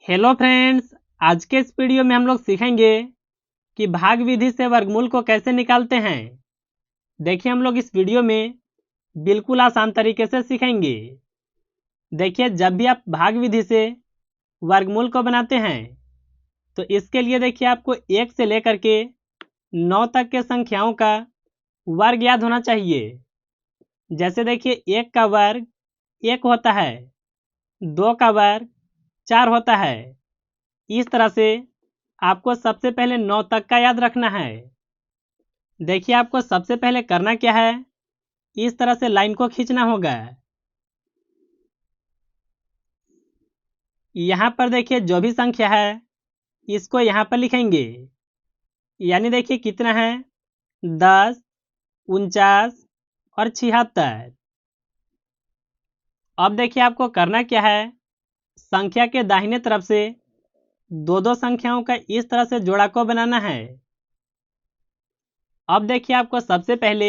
Hello friends, आज के इस वीडियो में हम लोग सीखेंगे कि भाग विधि से वर्गमूल को कैसे निकालते हैं। देखिए, हम लोग इस वीडियो में बिल्कुल आसान तरीके से सीखेंगे। देखिए, जब भी आप भाग विधि से वर्गमूल को बनाते हैं तो इसके लिए देखिए आपको 1 से लेकर के 9 तक के संख्याओं का वर्ग याद होना चाहिए। जैसे देखिए, 1 का वर्ग 1 होता है, 2 का वर्ग 4 होता है। इस तरह से आपको सबसे पहले 9 तक का याद रखना है। देखिए, आपको सबसे पहले करना क्या है, इस तरह से लाइन को खींचना होगा। यहाँ पर देखिए जो भी संख्या है इसको यहाँ पर लिखेंगे। यानी देखिए कितना है, 10, 49 और 76। अब देखिए आपको करना क्या है, संख्या के दाहिने तरफ से दो दो संख्याओं का इस तरह से जोड़ा को बनाना है। अब देखिए आपको सबसे पहले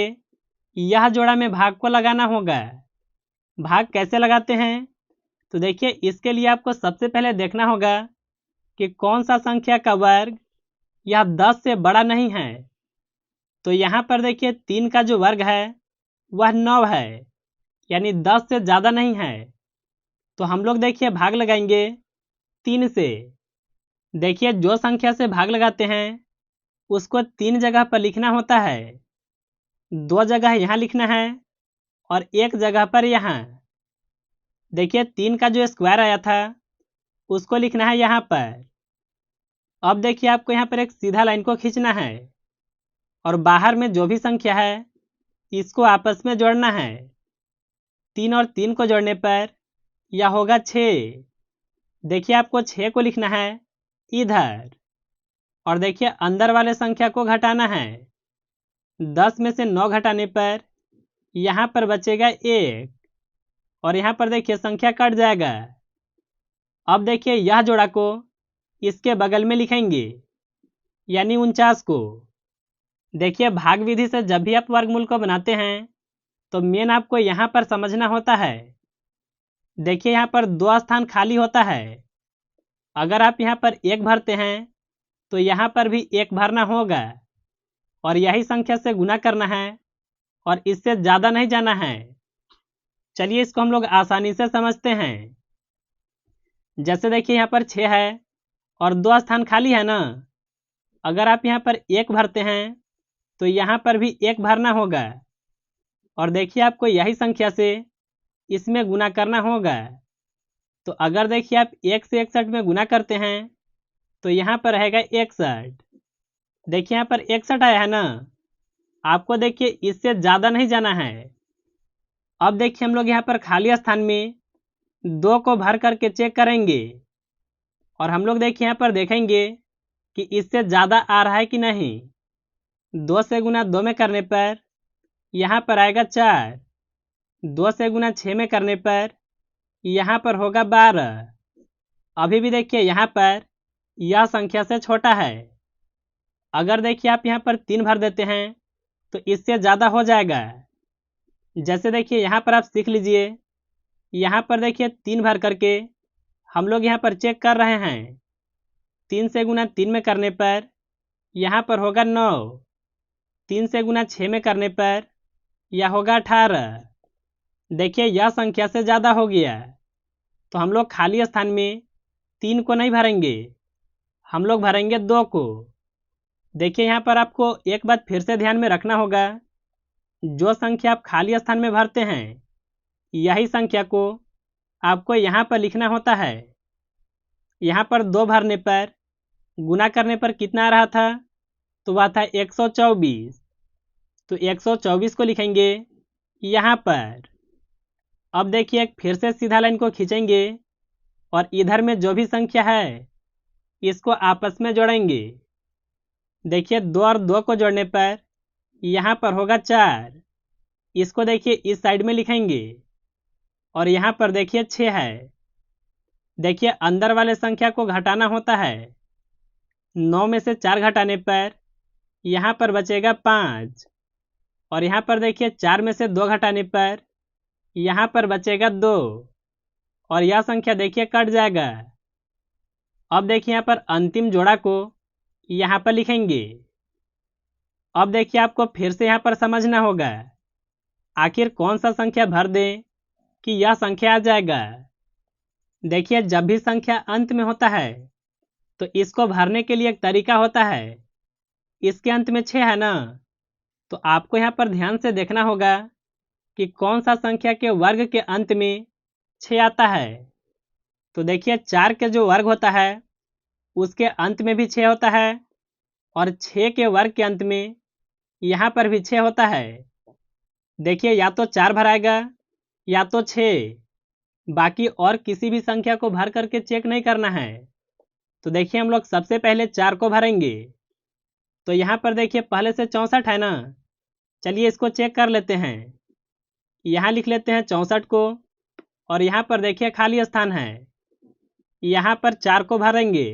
यह जोड़ा में भाग को लगाना होगा। भाग कैसे लगाते हैं, तो देखिए इसके लिए आपको सबसे पहले देखना होगा कि कौन सा संख्या का वर्ग यह 10 से बड़ा नहीं है। तो यहाँ पर देखिए 3 का जो वर्ग है वह 9 है, यानी 10 से ज़्यादा नहीं है। तो हम लोग देखिए भाग लगाएंगे 3 से। देखिए जो संख्या से भाग लगाते हैं उसको 3 जगह पर लिखना होता है। 2 जगह यहाँ लिखना है और 1 जगह पर यहाँ। देखिए 3 का जो स्क्वायर आया था उसको लिखना है यहाँ पर। अब देखिए आपको यहाँ पर एक सीधा लाइन को खींचना है और बाहर में जो भी संख्या है इसको आपस में जोड़ना है। 3 और 3 को जोड़ने पर यह होगा 6। देखिए आपको 6 को लिखना है इधर। और देखिए अंदर वाले संख्या को घटाना है। 10 में से 9 घटाने पर यहाँ पर बचेगा 1 और यहाँ पर देखिए संख्या कट जाएगा। अब देखिए यह जोड़ा को इसके बगल में लिखेंगे, यानी 49 को। देखिए भाग विधि से जब भी आप वर्गमूल को बनाते हैं तो मेन आपको यहाँ पर समझना होता है। देखिए यहाँ पर 2 स्थान खाली होता है। अगर आप यहाँ पर 1 भरते हैं तो यहाँ पर भी 1 भरना होगा और यही संख्या से गुना करना है और इससे ज़्यादा नहीं जाना है। चलिए इसको हम लोग आसानी से समझते हैं। जैसे देखिए यहाँ पर 6 है और 2 स्थान खाली है ना। अगर आप यहाँ पर 1 भरते हैं तो यहाँ पर भी 1 भरना होगा और देखिए आपको यही संख्या से इसमें गुना करना होगा। तो अगर देखिए आप 1 से 61 में गुना करते हैं तो यहाँ पर रहेगा 61। देखिए यहाँ पर 61 आया है ना। आपको देखिए इससे ज़्यादा नहीं जाना है। अब देखिए हम लोग यहाँ पर खाली स्थान में 2 को भर करके चेक करेंगे और हम लोग देखिए यहाँ पर देखेंगे कि इससे ज़्यादा आ रहा है कि नहीं। 2 से गुना 2 में करने पर यहाँ पर आएगा 4। 2 से गुना 6 में करने पर यहाँ पर होगा 12। अभी भी देखिए यहाँ पर यह संख्या से छोटा है। अगर देखिए आप यहाँ पर 3 भर देते हैं तो इससे ज़्यादा हो जाएगा। जैसे देखिए यहाँ पर आप सीख लीजिए, यहाँ पर देखिए 3 भर करके हम लोग यहाँ पर चेक कर रहे हैं। 3 से गुना 3 में करने पर यहाँ पर होगा 9। 3 से गुना 6 में करने पर यह होगा 18। देखिए यह संख्या से ज़्यादा हो गया। तो हम लोग खाली स्थान में 3 को नहीं भरेंगे, हम लोग भरेंगे 2 को। देखिए यहाँ पर आपको एक बात फिर से ध्यान में रखना होगा, जो संख्या आप खाली स्थान में भरते हैं यही संख्या को आपको यहाँ पर लिखना होता है। यहाँ पर 2 भरने पर गुना करने पर कितना आ रहा था, तो वह था 124। तो 124 को लिखेंगे यहाँ पर। अब देखिए एक फिर से सीधा लाइन को खींचेंगे और इधर में जो भी संख्या है इसको आपस में जोड़ेंगे। देखिए 2 और 2 को जोड़ने पर यहाँ पर होगा 4। इसको देखिए इस साइड में लिखेंगे और यहाँ पर देखिए 6 है। देखिए अंदर वाले संख्या को घटाना होता है। 9 में से 4 घटाने पर यहाँ पर बचेगा 5 और यहाँ पर देखिए 4 में से 2 घटाने पर यहाँ पर बचेगा 2 और यह संख्या देखिए कट जाएगा। अब देखिए यहाँ पर अंतिम जोड़ा को यहाँ पर लिखेंगे। अब देखिए आपको फिर से यहाँ पर समझना होगा आखिर कौन सा संख्या भर दें कि यह संख्या आ जाएगा। देखिए जब भी संख्या अंत में होता है तो इसको भरने के लिए एक तरीका होता है। इसके अंत में 6 है ना, तो आपको यहाँ पर ध्यान से देखना होगा कि कौन सा संख्या के वर्ग के अंत में 6 आता है। तो देखिए 4 के जो वर्ग होता है उसके अंत में भी 6 होता है और 6 के वर्ग के अंत में यहाँ पर भी 6 होता है। देखिए या तो 4 भराएगा या तो 6, बाकी और किसी भी संख्या को भर करके चेक नहीं करना है। तो देखिए हम लोग सबसे पहले 4 को भरेंगे। तो यहाँ पर देखिए पहले से 64 है ना, चलिए इसको चेक कर लेते हैं। यहाँ लिख लेते हैं 64 को और यहाँ पर देखिए खाली स्थान है, यहाँ पर 4 को भरेंगे।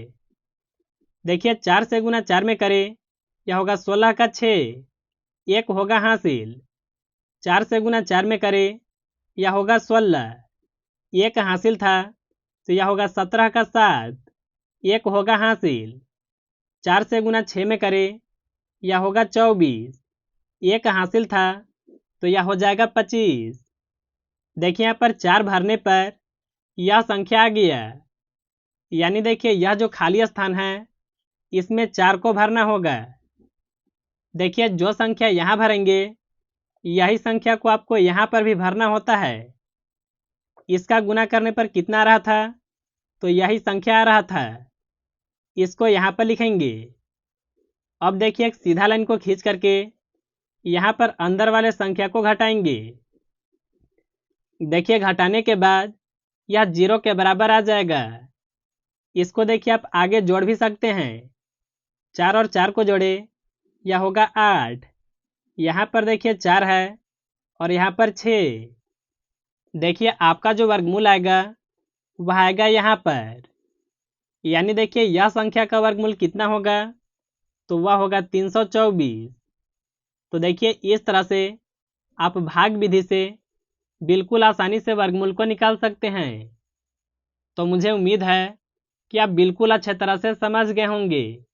देखिए 4 से गुना 4 में करें, यह होगा 16 का 6, 1 होगा हासिल। 4 से गुना 4 में करें, यह होगा 16, 1 हासिल था तो यह होगा 17 का 7, 1 होगा हासिल। 4 से गुना 6 में करें, यह होगा 24, 1 हासिल था तो यह हो जाएगा 25। देखिए यहाँ पर 4 भरने पर यह संख्या आ गया, यानी देखिए यह जो खाली स्थान है इसमें 4 को भरना होगा। देखिए जो संख्या यहाँ भरेंगे यही संख्या को आपको यहाँ पर भी भरना होता है। इसका गुना करने पर कितना आ रहा था, तो यही संख्या आ रहा था। इसको यहाँ पर लिखेंगे। अब देखिए एक सीधा लाइन को खींच करके यहाँ पर अंदर वाले संख्या को घटाएंगे। देखिए घटाने के बाद यह 0 के बराबर आ जाएगा। इसको देखिए आप आगे जोड़ भी सकते हैं। 4 और 4 को जोड़े, यह होगा 8। यहाँ पर देखिए 4 है और यहाँ पर 6। देखिए आपका जो वर्गमूल आएगा वह आएगा यहाँ पर, यानी देखिए यह संख्या का वर्गमूल कितना होगा, तो वह होगा 324। तो देखिए इस तरह से आप भाग विधि से बिल्कुल आसानी से वर्गमूल को निकाल सकते हैं। तो मुझे उम्मीद है कि आप बिल्कुल अच्छे तरह से समझ गए होंगे।